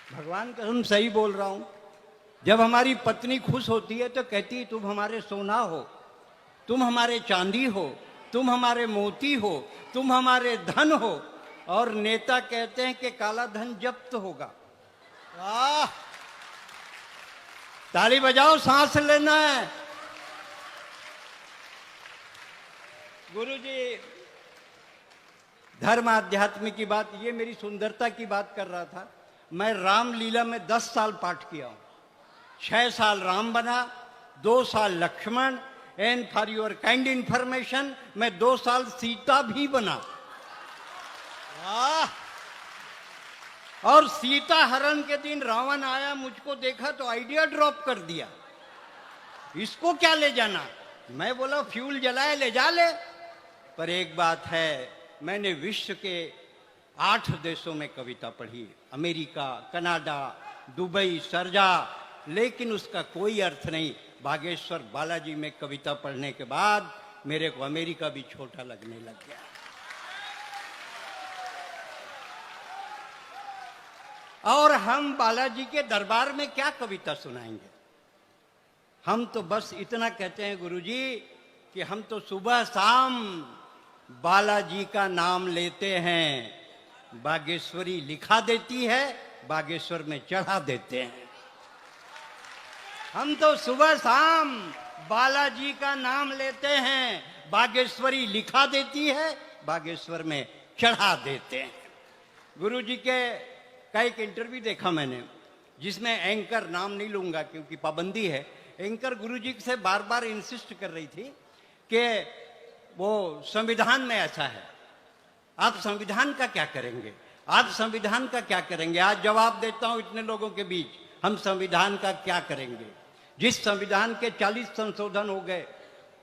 भगवान कसम सही बोल रहा हूं। जब हमारी पत्नी खुश होती है तो कहती है तुम हमारे सोना हो, तुम हमारे चांदी हो, तुम हमारे मोती हो, तुम हमारे धन हो। और नेता कहते हैं कि काला धन जब्त होगा। वाह, ताली बजाओ, सांस लेना है। गुरुजी धर्म आध्यात्म की बात, ये मेरी सुंदरता की बात कर रहा था। मैं रामलीला में 10 साल पाठ किया हूं। 6 साल राम बना, 2 साल Laxman, and for your kind information मैं 2 साल सीता भी बना। और सीता हरण के दिन रावण आया, मुझको देखा तो आइडिया ड्रॉप कर दिया, इसको क्या ले जाना। मैं बोला फ्यूल जलाए ले जा ले। पर एक बात है, मैंने विश्व के 8 देशों में कविता पढ़ी, अमेरिका, कनाडा, दुबई, शारजा, लेकिन उसका कोई अर्थ नहीं। बागेश्वर बालाजी में कविता पढ़ने के बाद मेरे को अमेरिका भी छोटा लगने लग गया। और हम बालाजी के दरबार में क्या कविता सुनाएंगे। हम तो बस इतना कहते हैं गुरुजी कि हम तो सुबह शाम बालाजी का नाम लेते हैं। बागेश्वरी लिखा देती है, बागेश्वर में चढ़ा देते हैं। हम तो सुबह शाम बालाजी का नाम लेते हैं, बागेश्वरी लिखा देती है, बागेश्वर में चढ़ा देते हैं। गुरुजी के का एक इंटरव्यू देखा मैंने, जिसमें एंकर, नाम नहीं लूंगा क्योंकि पाबंदी है, एंकर गुरुजी से बार बार इंसिस्ट कर रही थी कि वो संविधान में ऐसा है, आप संविधान का क्या करेंगे, आप संविधान का क्या करेंगे। आज जवाब देता हूं इतने लोगों के बीच, हम संविधान का क्या करेंगे। जिस संविधान के 40 संशोधन हो गए,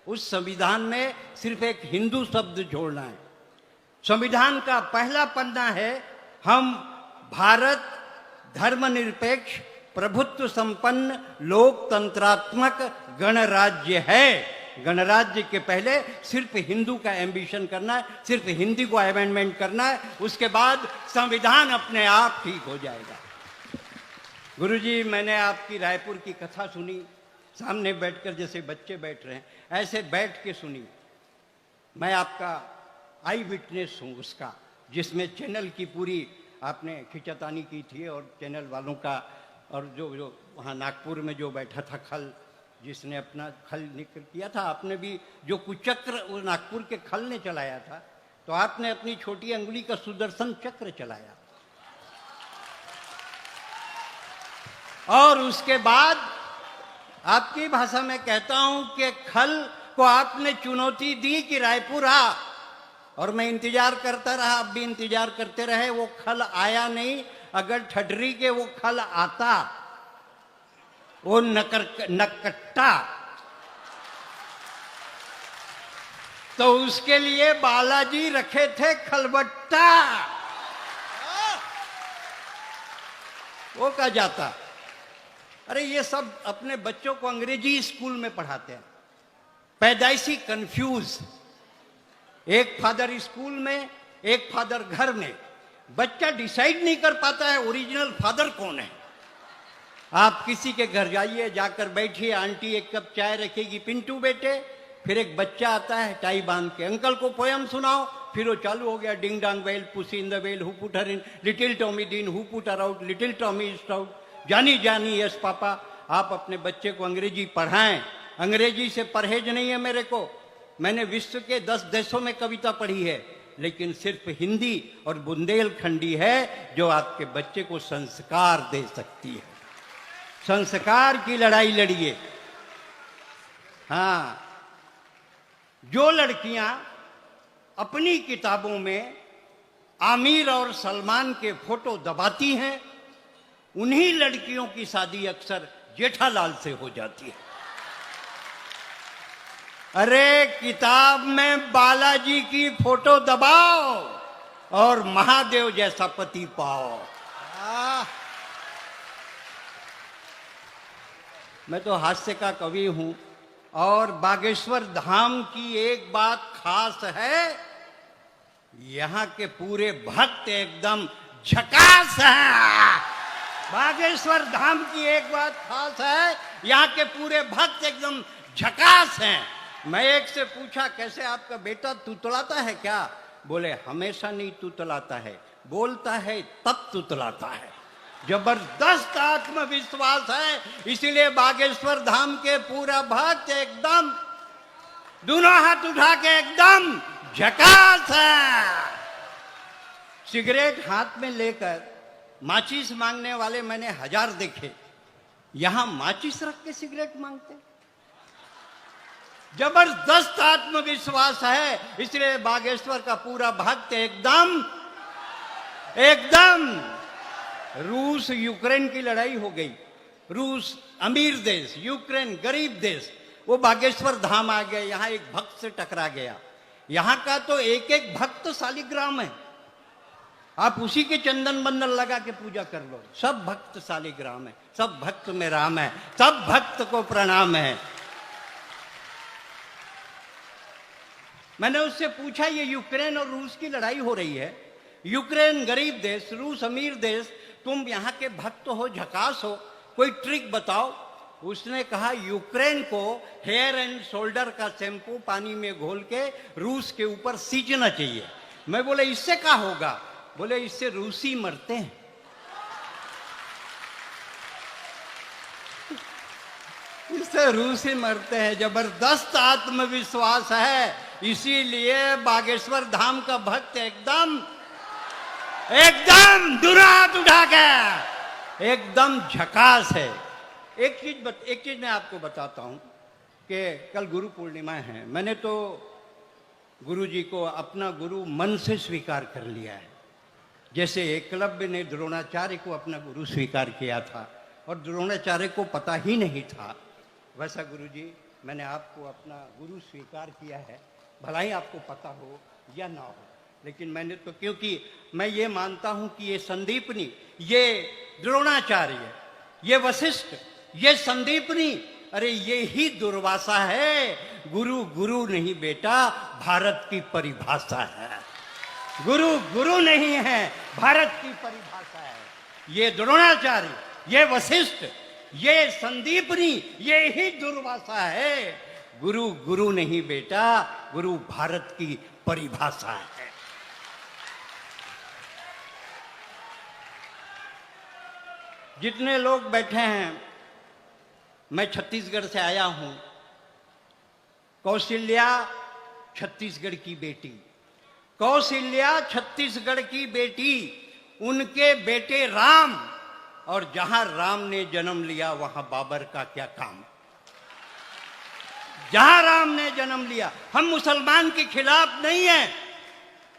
उस संविधान में सिर्फ एक हिंदू शब्द जोड़ना है। संविधान का पहला पन्ना है, हम भारत धर्मनिरपेक्ष प्रभुत्व संपन्न लोकतंत्रात्मक गणराज्य है। गणराज्य के पहले सिर्फ हिंदू का एम्बिशन करना है, सिर्फ हिंदी को अमेंडमेंट करना है, उसके बाद संविधान अपने आप ठीक हो जाएगा। गुरुजी मैंने आपकी रायपुर की कथा सुनी, सामने बैठकर जैसे बच्चे बैठ रहे हैं ऐसे बैठ के सुनी। मैं आपका आई विटनेस हूं उसका, जिसमें चैनल की पूरी आपने खिंचातानी की थी और चैनल वालों का, और जो वहाँ नागपुर में जो बैठा था खल, जिसने अपना खल निकल किया था, आपने भी जो कुचक्र वो नागपुर के खल ने चलाया था, तो आपने अपनी छोटी अंगुली का सुदर्शन चक्र चलाया। और उसके बाद आपकी भाषा में कहता हूं कि खल को आपने चुनौती दी कि रायपुर आ, और मैं इंतजार करता रहा, अब भी इंतजार करते रहे, वो खल आया नहीं। अगर ठडरी के वो खल आता, वो नकट्टा, तो उसके लिए बालाजी रखे थे खलबट्टा, वो कहा जाता। अरे ये सब अपने बच्चों को अंग्रेजी स्कूल में पढ़ाते हैं, पैदाइशी कंफ्यूज। एक फादर स्कूल में, एक फादर घर में, बच्चा डिसाइड नहीं कर पाता है ओरिजिनल फादर कौन है। आप किसी के घर जाइए, जाकर बैठिए, आंटी एक कप चाय रखेगी, पिंटू बेटे, फिर एक बच्चा आता है टाई बांध के, अंकल को पोयम सुनाओ, फिर वो चालू हो गया, ding dong bell, pussy in the well, who put her in, little Tommy Dean, who put her out, little Tommy is out, Johnny Johnny yes papa. आप अपने बच्चे को अंग्रेजी पढ़ाएं, अंग्रेजी से परहेज नहीं है मेरे को। मैंने विश्व के 10 देशों में कविता पढ़ी है, लेकिन सिर्फ हिंदी और बुंदेलखंडी है जो आपके बच्चे को संस्कार दे सकती है। संस्कार की लड़ाई लड़िए। हाँ, जो लड़कियां अपनी किताबों में आमिर और सलमान के फोटो दबाती हैं, उन्हीं लड़कियों की शादी अक्सर जेठालाल से हो जाती है। अरे किताब में बालाजी की फोटो दबाओ और महादेव जैसा पति पाओ। मैं तो हास्य का कवि हूं, और बागेश्वर धाम की एक बात खास है, यहां के पूरे भक्त एकदम झकास हैं। बागेश्वर धाम की एक बात खास है, यहाँ के पूरे भक्त एकदम झकास हैं। मैं एक से पूछा, कैसे आपका बेटा तुतलाता है क्या? बोले हमेशा नहीं तुतलाता है, बोलता है तब तुतलाता है। जबरदस्त आत्मविश्वास है, इसीलिए बागेश्वर धाम के पूरा भक्त एकदम दोनों हाथ उठा के एकदम झकास है। सिगरेट हाथ में लेकर माचिस मांगने वाले मैंने 1000 देखे, यहां माचिस रख के सिगरेट मांगते। जबरदस्त आत्मविश्वास है, इसलिए बागेश्वर का पूरा भक्त एकदम एकदम। रूस यूक्रेन की लड़ाई हो गई, रूस अमीर देश, यूक्रेन गरीब देश, वो बागेश्वर धाम आ गए, यहां एक भक्त से टकरा गया। यहां का तो एक एक भक्त शालिग्राम है, आप उसी के चंदन बंदन लगा के पूजा कर लो। सब भक्त शालिग्राम है, सब भक्त में राम है, सब भक्त को प्रणाम है। मैंने उससे पूछा, ये यूक्रेन और रूस की लड़ाई हो रही है, यूक्रेन गरीब देश, रूस अमीर देश, तुम यहाँ के भक्त हो, झकास हो, कोई ट्रिक बताओ। उसने कहा यूक्रेन को हेयर एंड शोल्डर का शैम्पू पानी में घोल के रूस के ऊपर सींचना चाहिए। मैं बोले इससे क्या होगा? बोले इससे रूसी मरते हैं। इससे रूसी मरते हैं। जबरदस्त आत्मविश्वास है, इसीलिए बागेश्वर धाम का भक्त एकदम एकदम दोनों हाथ उठा के एकदम झकास है। एक चीज मैं आपको बताता हूं कि कल गुरु पूर्णिमा है। मैंने तो गुरु जी को अपना गुरु मन से स्वीकार कर लिया है। जैसे एकलव्य ने द्रोणाचार्य को अपना गुरु स्वीकार किया था और द्रोणाचार्य को पता ही नहीं था, वैसा गुरु जी मैंने आपको अपना गुरु स्वीकार किया है। भला ही आपको पता हो या ना हो, लेकिन मैंने तो, क्योंकि मैं ये मानता हूं कि ये संदीपनी, ये द्रोणाचार्य, ये वशिष्ठ, ये संदीपनी, अरे ये ही दुर्वासा है। गुरु गुरु नहीं बेटा, भारत की परिभाषा है। गुरु गुरु नहीं है, भारत की परिभाषा है। ये द्रोणाचार्य, ये वशिष्ठ, ये संदीपनी, ये ही दुर्वासा है। गुरु गुरु नहीं बेटा, गुरु भारत की परिभाषा है। जितने लोग बैठे हैं, मैं छत्तीसगढ़ से आया हूं। कौशल्या छत्तीसगढ़ की बेटी, कौशल्या छत्तीसगढ़ की बेटी, उनके बेटे राम, और जहां राम ने जन्म लिया वहां बाबर का क्या काम। जहां राम ने जन्म लिया। हम मुसलमान के खिलाफ नहीं है,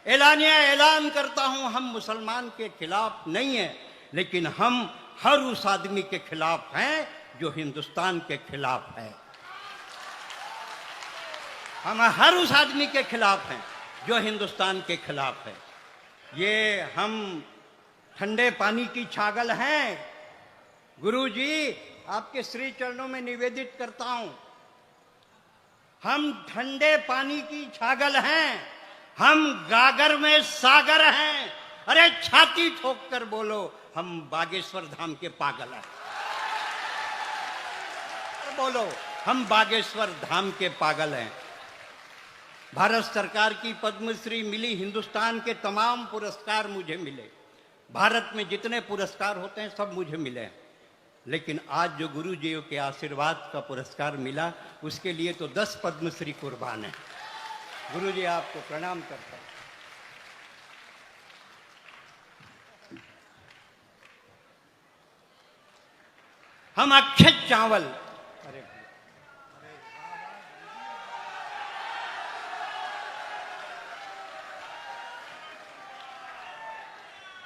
एलानिया ऐलान करता हूं, हम मुसलमान के खिलाफ नहीं है, लेकिन हम हर उस आदमी के खिलाफ हैं जो हिंदुस्तान के खिलाफ है। हम हर उस आदमी के खिलाफ हैं जो हिंदुस्तान के खिलाफ है। ये हम ठंडे पानी की छागल हैं। गुरुजी आपके श्री चरणों में निवेदित करता हूं, हम ठंडे पानी की छागल हैं, हम गागर में सागर हैं। अरे छाती ठोक कर बोलो, हम बागेश्वर धाम के पागल हैं। बोलो, हम बागेश्वर धाम के पागल हैं। भारत सरकार की पद्मश्री मिली, हिंदुस्तान के तमाम पुरस्कार मुझे मिले, भारत में जितने पुरस्कार होते हैं सब मुझे मिले, लेकिन आज जो गुरु जी के आशीर्वाद का पुरस्कार मिला, उसके लिए तो 10 पद्मश्री कुर्बान है। गुरु जी आपको प्रणाम करता हूं। हम अक्षत चावल, अरे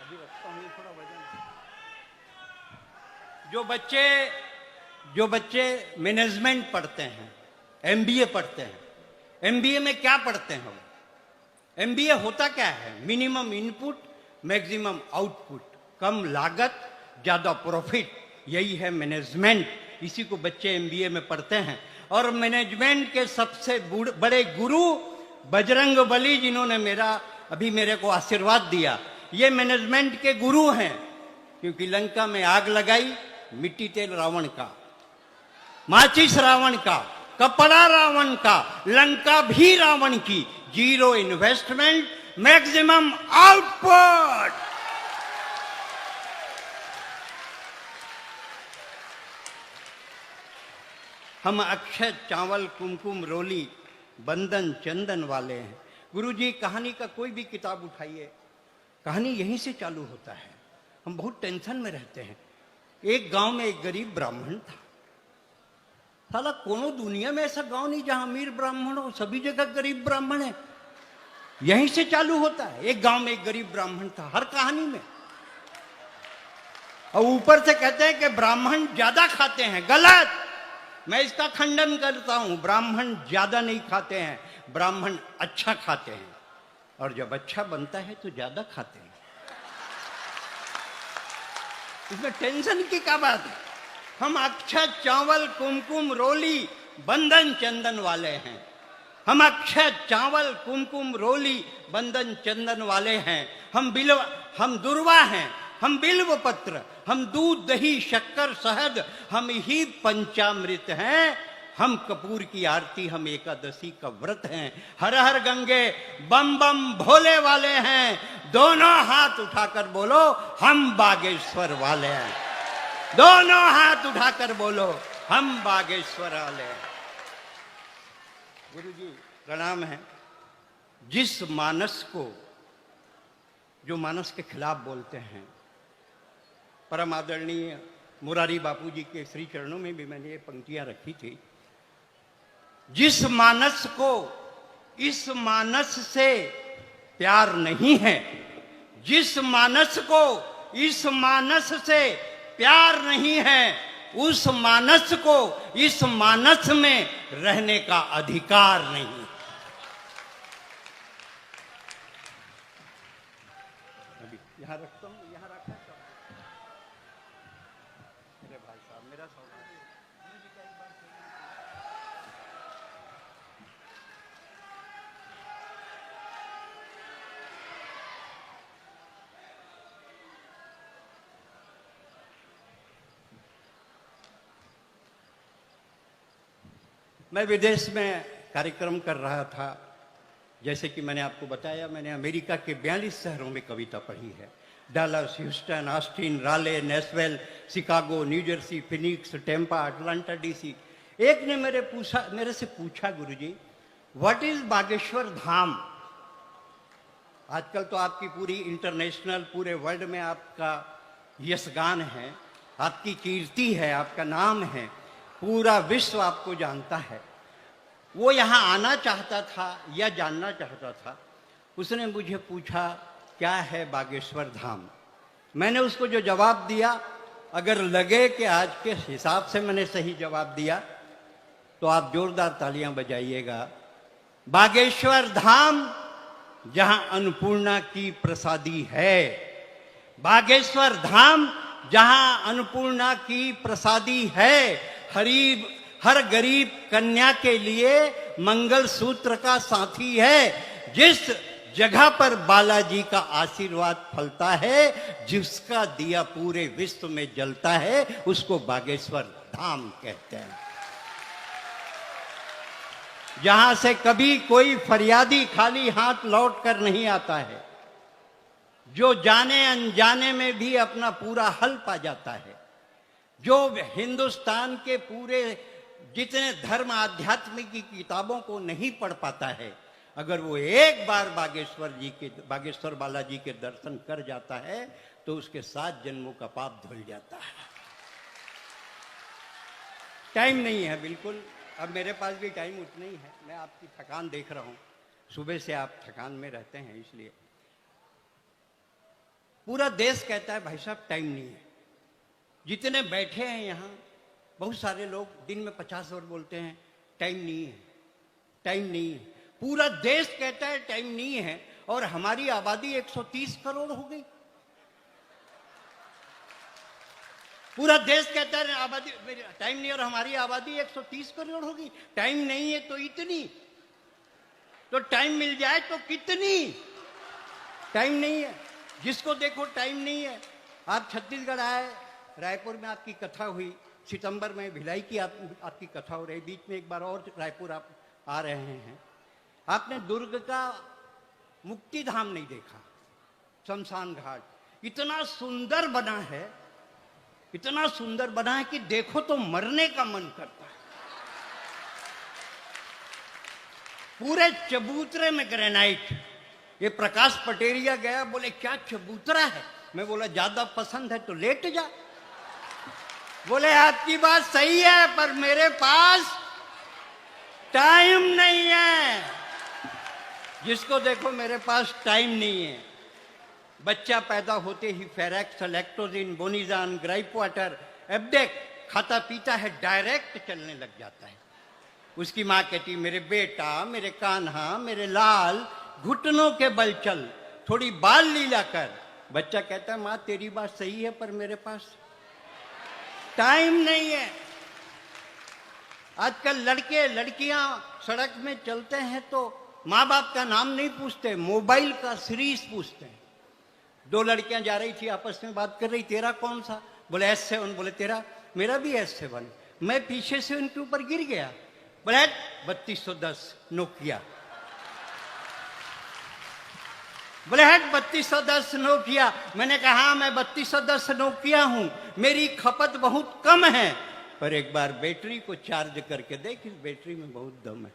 अभी रखता हूं थोड़ा वजन। जो बच्चे मैनेजमेंट पढ़ते हैं, एमबीए पढ़ते हैं, एमबीए में क्या पढ़ते हैं? एमबीए होता क्या है? मिनिमम इनपुट मैक्सिमम आउटपुट, कम लागत ज्यादा प्रॉफिट, यही है मैनेजमेंट। इसी को बच्चे एमबीए में पढ़ते हैं। और मैनेजमेंट के सबसे बड़े गुरु बजरंगबली, जिन्होंने अभी मेरे को आशीर्वाद दिया, ये मैनेजमेंट के गुरु हैं। क्योंकि लंका में आग लगाई, मिट्टी तेल रावण का, माचिस रावण का, कपड़ा रावण का, लंका भी रावण की। Zero investment, maximum output. हम अक्षय चावल कुमकुम रोली बंधन चंदन वाले हैं। गुरुजी कहानी का कोई भी किताब उठाइए, कहानी यहीं से चालू होता है। हम बहुत टेंशन में रहते हैं। एक गांव में एक गरीब ब्राह्मण था। साला कोनो दुनिया में ऐसा गांव नहीं जहां अमीर ब्राह्मण हो, सभी जगह गरीब ब्राह्मण है। यहीं से चालू होता है। एक गांव में एक गरीब ब्राह्मण था, हर कहानी में। और ऊपर से कहते हैं कि ब्राह्मण ज्यादा खाते हैं। गलत। मैं इसका खंडन करता हूं। ब्राह्मण ज्यादा नहीं खाते हैं, ब्राह्मण अच्छा खाते हैं, और जब अच्छा बनता है तो ज्यादा खाते हैं। इसमें टेंशन की क्या बात है? हम अक्षय चावल कुमकुम रोली बंधन चंदन वाले हैं। हम अक्षय चावल कुमकुम रोली बंधन चंदन वाले हैं। हम दुर्वा हैं, हम बिल्व पत्र, हम दूध दही शक्कर शहद, हम ही पंचामृत हैं। हम कपूर की आरती, हम एकादशी का व्रत हैं। हर हर गंगे बम बम भोले वाले हैं। दोनों हाथ उठाकर बोलो, हम बागेश्वर वाले हैं। दोनों हाथ उठाकर बोलो, हम बागेश्वर वाले हैं। गुरु जी प्रणाम है। जिस मानस को, जो मानस के खिलाफ बोलते हैं, परम आदरणीय मुरारी बापू जी के श्री चरणों में भी मैंने ये पंक्तियां रखी थी। जिस मानस को इस मानस से प्यार नहीं है, जिस मानस को इस मानस से प्यार नहीं है, उस मानस को इस मानस में रहने का अधिकार नहीं। अभी यहां रखता हूं, यहां रखा मेरे भाई साहब, मेरा सवाल मैं विदेश में कार्यक्रम कर रहा था। जैसे कि मैंने आपको बताया, मैंने अमेरिका के 42 शहरों में कविता पढ़ी है। Dallas, Houston, Austin, Raleigh, Nashville, Chicago, New Jersey, Phoenix, Tampa, Atlanta, DC. एक ने मेरे से पूछा, गुरुजी व्हाट इज बागेश्वर धाम? आजकल तो आपकी पूरी इंटरनेशनल, पूरे वर्ल्ड में आपका यशगान है, आपकी कीर्ति है, आपका नाम है, पूरा विश्व आपको जानता है। वो यहाँ आना चाहता था या जानना चाहता था। उसने मुझे पूछा क्या है बागेश्वर धाम। मैंने उसको जो जवाब दिया, अगर लगे कि आज के हिसाब से मैंने सही जवाब दिया तो आप जोरदार तालियां बजाइएगा। बागेश्वर धाम जहां अन्नपूर्णा की प्रसादी है। बागेश्वर धाम जहां अन्नपूर्णा की प्रसादी है। हर गरीब कन्या के लिए मंगल सूत्र का साथी है। जिस जगह पर बालाजी का आशीर्वाद फलता है, जिसका दिया पूरे विश्व में जलता है, उसको बागेश्वर धाम कहते हैं। जहां से कभी कोई फरियादी खाली हाथ लौट कर नहीं आता है, जो जाने अनजाने में भी अपना पूरा हल पा जाता है, जो हिंदुस्तान के पूरे जितने धर्म आध्यात्म की किताबों को नहीं पढ़ पाता है, अगर वो एक बार बागेश्वर बालाजी के दर्शन कर जाता है तो उसके 7 जन्मों का पाप धुल जाता है। टाइम नहीं है बिल्कुल, अब मेरे पास भी टाइम उतना ही है। मैं आपकी थकान देख रहा हूं, सुबह से आप थकान में रहते हैं, इसलिए पूरा देश कहता है भाई साहब टाइम नहीं है। जितने बैठे हैं यहाँ, बहुत सारे लोग दिन में 50 बार बोलते हैं टाइम नहीं है, टाइम नहीं है। पूरा देश कहता है टाइम नहीं है, और हमारी आबादी 130 करोड़ हो गई। पूरा देश कहता है आबादी टाइम नहीं, और हमारी आबादी 130 करोड़ होगी। टाइम नहीं है तो इतनी, तो टाइम मिल जाए तो कितनी। टाइम नहीं है, जिसको देखो टाइम नहीं है। आप छत्तीसगढ़ आए, रायपुर में आपकी कथा हुई, सितंबर में भिलाई की आपकी कथा हो रही, बीच में एक बार और रायपुर आप आ रहे हैं। आपने दुर्ग का मुक्ति धाम नहीं देखा, शमशान घाट इतना सुंदर बना है, इतना सुंदर बना है कि देखो तो मरने का मन करता है। पूरे चबूतरे में ग्रेनाइट। ये प्रकाश पटेरिया गया, बोले क्या चबूतरा है? मैं बोला ज्यादा पसंद है तो लेट जा। बोले आपकी बात सही है, पर मेरे पास टाइम नहीं है। जिसको देखो मेरे पास टाइम नहीं है। बच्चा पैदा होते ही फेरेक्स, लैक्टोजिन, बोनीजान, ग्राइप वाटर, एब्डेक खाता पीता है, डायरेक्ट चलने लग जाता है। उसकी माँ कहती मेरे बेटा, मेरे कान्हा, मेरे लाल, घुटनों के बल चल, थोड़ी बाल लीला कर। बच्चा कहता है माँ तेरी बात सही है, पर मेरे पास टाइम नहीं है। आजकल लड़के लड़कियां सड़क में चलते हैं तो माँ बाप का नाम नहीं पूछते, मोबाइल का सीरीज पूछते हैं। दो लड़कियां जा रही थी, आपस में बात कर रही, तेरा कौन सा? बोले S7। बोले तेरा? मेरा भी S7। मैं पीछे से उनके ऊपर गिर गया। बोले 3210 नोकिया। बोले 3210 नोकिया। मैंने कहा मैं 3210 नोकिया हूं, मेरी खपत बहुत कम है, पर एक बार बैटरी को चार्ज करके देख, इस बैटरी में बहुत दम है।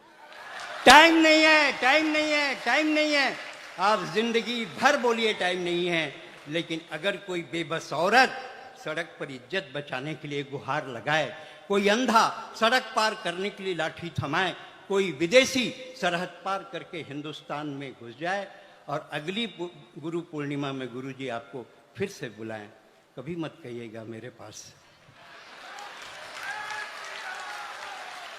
टाइम नहीं है, टाइम नहीं है, टाइम नहीं है। आप जिंदगी भर बोलिए टाइम नहीं है, लेकिन अगर कोई बेबस औरत सड़क पर इज्जत बचाने के लिए गुहार लगाए, कोई अंधा सड़क पार करने के लिए लाठी थमाए, कोई विदेशी सरहद पार करके हिंदुस्तान में घुस जाए, और अगली गुरु पूर्णिमा में गुरुजी आपको फिर से बुलाएं, कभी मत कहिएगा मेरे पास।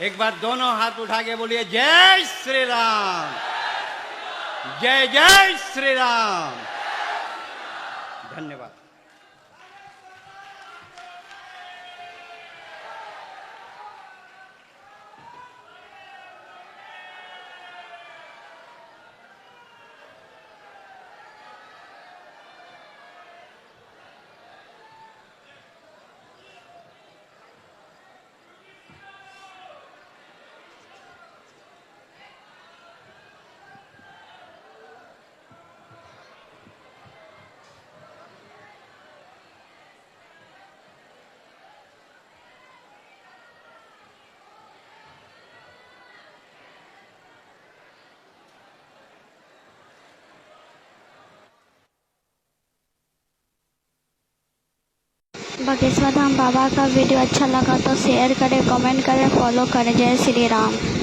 एक बार दोनों हाथ उठा के बोलिए जय श्री राम, जय जय श्री राम। धन्यवाद। बागेश्वर धाम बाबा का वीडियो अच्छा लगा तो शेयर करें, कमेंट करें, फॉलो करें। जय श्री राम।